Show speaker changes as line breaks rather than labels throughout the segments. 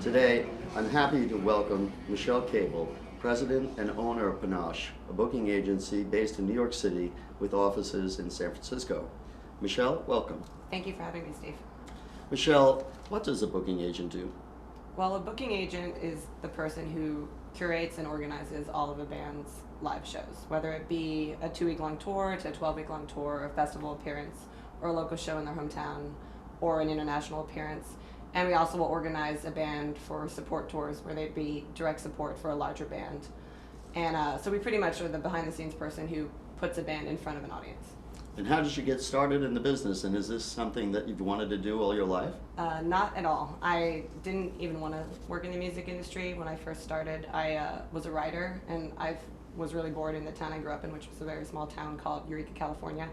Today, I'm happy to welcome Michelle Cable, President and owner of Panache, a booking agency based in New York City with offices in San Francisco. Michelle, welcome.
Thank you for having me, Steve.
Michelle, what does a booking agent do?
Well, a booking agent is the person who curates and organizes all of a band's live shows, whether it be a 2-week-long tour to a 12-week-long tour, a festival appearance, or a local show in their hometown, or an international appearance. And we also will organize a band for support tours where they'd be direct support for a larger band. And so we pretty much are the behind-the-scenes person who puts a band in front of an audience.
And how did you get started in the business? And is this something that you've wanted to do all your life?
Not at all. I didn't even want to work in the music industry when I first started. I was a writer, and I was really bored in the town I grew up in, which was a very small town called Eureka, California.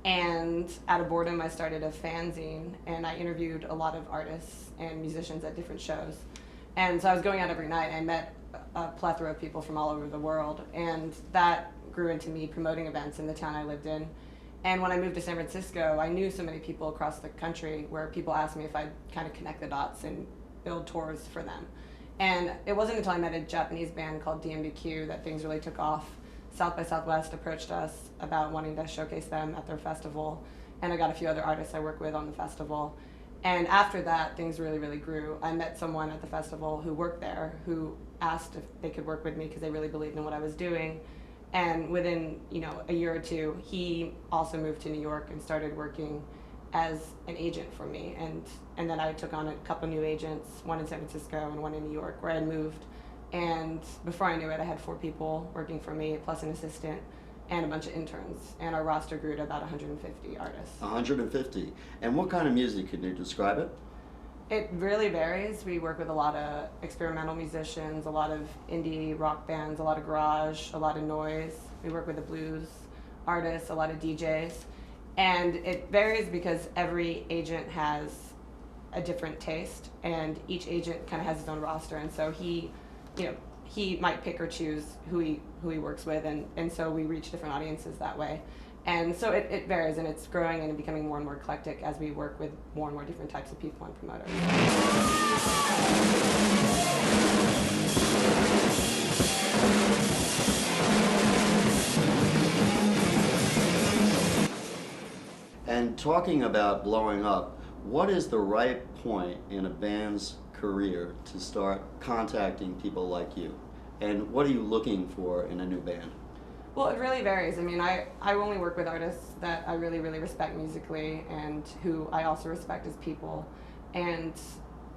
And out of boredom, I started a fanzine, and I interviewed a lot of artists and musicians at different shows. And so I was going out every night, and I met a plethora of people from all over the world, and that grew into me promoting events in the town I lived in. And when I moved to San Francisco, I knew so many people across the country where people asked me if I'd kind of connect the dots and build tours for them. And it wasn't until I met a Japanese band called DMBQ that things really took off. South by Southwest approached us about wanting to showcase them at their festival, and I got a few other artists I work with on the festival. And after that, things really, really grew. I met someone at the festival who worked there who asked if they could work with me because they really believed in what I was doing. And within, a year or two, he also moved to New York and started working as an agent for me. And then I took on a couple new agents, one in San Francisco and one in New York, where I moved. And before I knew it, I had 4 people working for me, plus an assistant and a bunch of interns. And our roster grew to about 150 artists.
150. And what kind of music, can you describe it?
It really varies. We work with a lot of experimental musicians, a lot of indie rock bands, a lot of garage, a lot of noise. We work with the blues artists, a lot of DJs. And it varies because every agent has a different taste, and each agent kind of has his own roster. And so he might pick or choose who he works with, and so we reach different audiences that way. And so it varies, and it's growing and becoming more and more eclectic as we work with more and more different types of people and promoters.
And talking about blowing up, what is the right point in a band's career to start contacting people like you? And what are you looking for in a new band?
Well, it really varies. I mean, I only work with artists that I really, really respect musically and who I also respect as people. And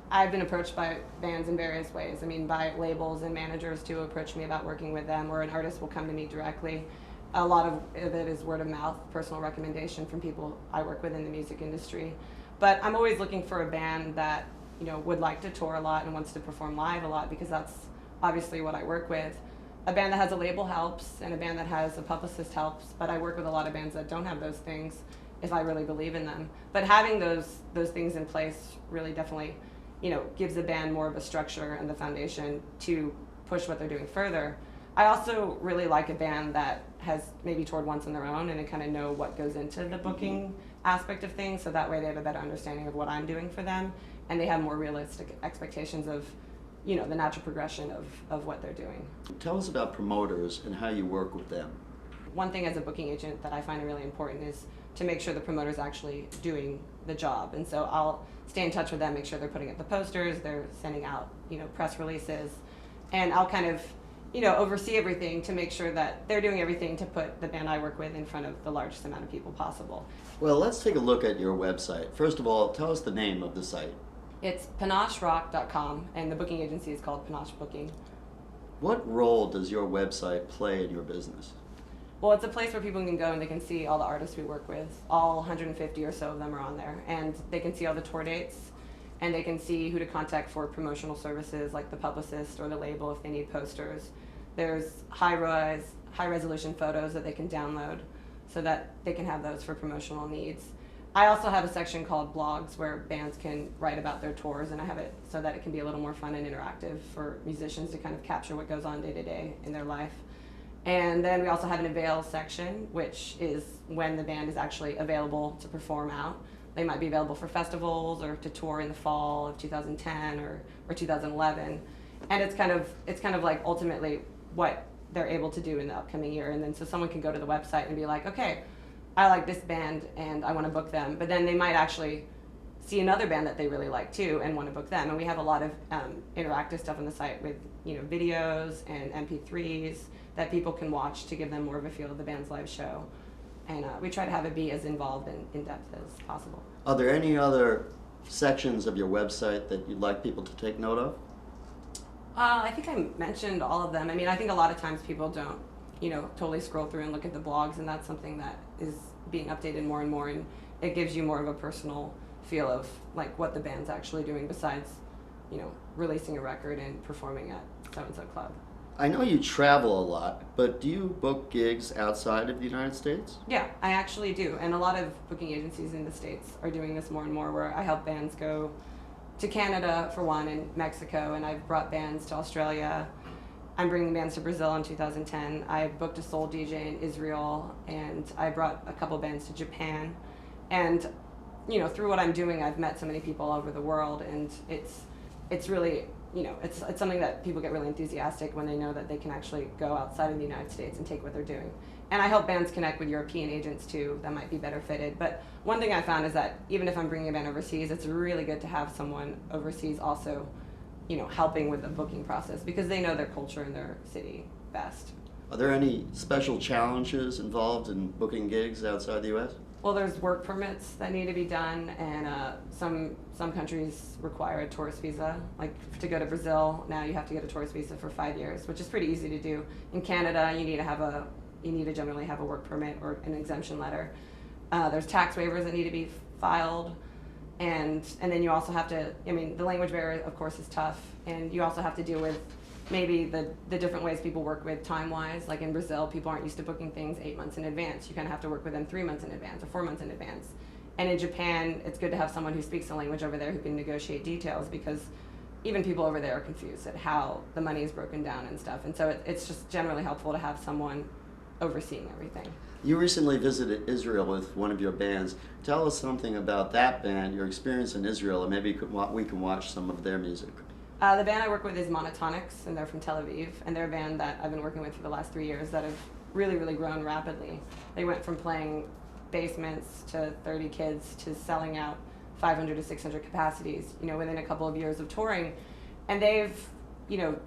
I've been approached by bands in various ways. I mean, by labels and managers who approach me about working with them, or an artist will come to me directly. A lot of it is word of mouth, personal recommendation from people I work with in the music industry. But I'm always looking for a band that, would like to tour a lot and wants to perform live a lot, because that's obviously what I work with. A band that has a label helps, and a band that has a publicist helps, but I work with a lot of bands that don't have those things if I really believe in them. But having those things in place really definitely, gives a band more of a structure and the foundation to push what they're doing further. I also really like a band that has maybe toured once on their own and kind of know what goes into the booking aspect of things, so that way they have a better understanding of what I'm doing for them, and they have more realistic expectations of the natural progression of what they're doing.
Tell us about promoters and how you work with them.
One thing as a booking agent that I find really important is to make sure the promoter's actually doing the job. And so I'll stay in touch with them, make sure they're putting up the posters, they're sending out, press releases, and I'll kind of, oversee everything to make sure that they're doing everything to put the band I work with in front of the largest amount of people possible.
Well, let's take a look at your website. First of all, tell us the name of the site.
It's panacherock.com, and the booking agency is called Panache Booking.
What role does your website play in your business?
Well, it's a place where people can go and they can see all the artists we work with. All 150 or so of them are on there, and they can see all the tour dates, and they can see who to contact for promotional services like the publicist or the label if they need posters. There's high resolution photos that they can download so that they can have those for promotional needs. I also have a section called blogs where bands can write about their tours, and I have it so that it can be a little more fun and interactive for musicians to kind of capture what goes on day to day in their life. And then we also have an avail section, which is when the band is actually available to perform out. they might be available for festivals or to tour in the fall of 2010 or 2011. And it's kind of like ultimately what they're able to do in the upcoming year. And then so someone can go to the website and be like, okay, I like this band and I want to book them. But then they might actually see another band that they really like too and want to book them. And we have a lot of interactive stuff on the site with videos and MP3s that people can watch to give them more of a feel of the band's live show. And we try to have it be as involved and in-depth as possible.
Are there any other sections of your website that you'd like people to take note of?
I think I mentioned all of them. I mean, I think a lot of times people don't, totally scroll through and look at the blogs, and that's something that is being updated more and more, and it gives you more of a personal feel of like what the band's actually doing besides, releasing a record and performing at so-and-so club.
I know you travel a lot, but do you book gigs outside of the United States?
Yeah, I actually do, and a lot of booking agencies in the States are doing this more and more, where I help bands go to Canada for one, and Mexico, and I've brought bands to Australia. I'm bringing bands to Brazil in 2010. I booked a soul DJ in Israel, and I brought a couple bands to Japan. And through what I'm doing, I've met so many people all over the world, and it's really, it's something that people get really enthusiastic when they know that they can actually go outside of the United States and take what they're doing. And I help bands connect with European agents too that might be better fitted. But one thing I found is that even if I'm bringing a band overseas, it's really good to have someone overseas also, helping with the booking process, because they know their culture and their city best.
Are there any special challenges involved in booking gigs outside the U.S.?
Well, there's work permits that need to be done, and some countries require a tourist visa. Like to go to Brazil, now you have to get a tourist visa for 5 years, which is pretty easy to do. In Canada, you need to generally have a work permit or an exemption letter. There's tax waivers that need to be filed, and then you also have to, the language barrier of course is tough, and you also have to deal with maybe the different ways people work with time-wise. Like in Brazil, people aren't used to booking things 8 months in advance. You kind of have to work with them 3 months in advance or 4 months in advance. And in Japan, it's good to have someone who speaks the language over there who can negotiate details, because even people over there are confused at how the money is broken down and stuff. And so it's just generally helpful to have someone overseeing everything.
You recently visited Israel with one of your bands. Tell us something about that band, your experience in Israel, and maybe we can watch some of their music.
The band I work with is Monotonics, and they're from Tel Aviv, and they're a band that I've been working with for the last 3 years that have really, really grown rapidly. They went from playing basements to 30 kids to selling out 500 to 600 capacities, within a couple of years of touring. And they've,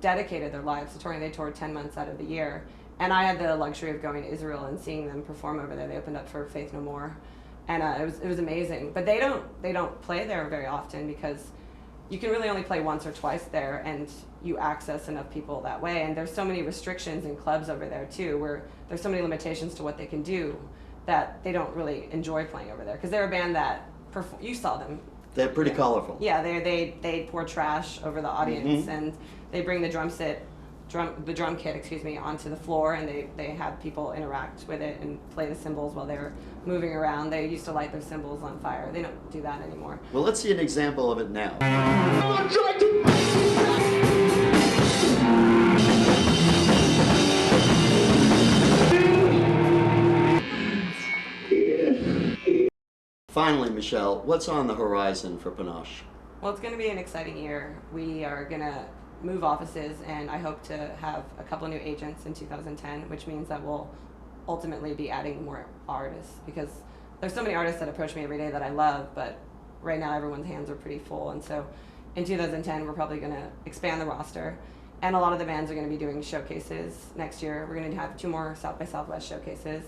dedicated their lives to touring. They toured 10 months out of the year. And I had the luxury of going to Israel and seeing them perform over there. They opened up for Faith No More, and it was amazing. But they don't play there very often, because you can really only play once or twice there, and you access enough people that way. And there's so many restrictions in clubs over there too, where there's so many limitations to what they can do, that they don't really enjoy playing over there, because they're a band that you saw them.
They're pretty colorful.
Yeah, they pour trash over the audience, and they bring the drum kit, onto the floor, and they have people interact with it and play the cymbals while they're moving around. They used to light their cymbals on fire. They don't do that anymore.
Well, let's see an example of it now. Finally, Michelle, what's on the horizon for Panache?
Well, it's going to be an exciting year. We are going to move offices, and I hope to have a couple of new agents in 2010, which means that we'll ultimately be adding more artists, because there's so many artists that approach me every day that I love, but right now everyone's hands are pretty full. And so in 2010, we're probably going to expand the roster, and a lot of the bands are going to be doing showcases next year. We're going to have 2 more South by Southwest showcases,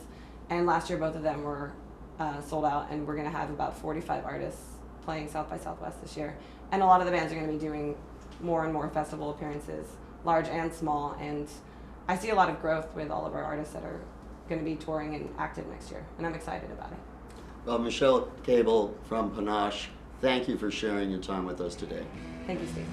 and last year both of them were sold out, and we're going to have about 45 artists playing South by Southwest this year. And a lot of the bands are going to be doing more and more festival appearances, large and small, and I see a lot of growth with all of our artists that are going to be touring and active next year, and I'm excited about it.
Well, Michelle Cable from Panache, thank you for sharing your time with us today.
Thank you, Steve.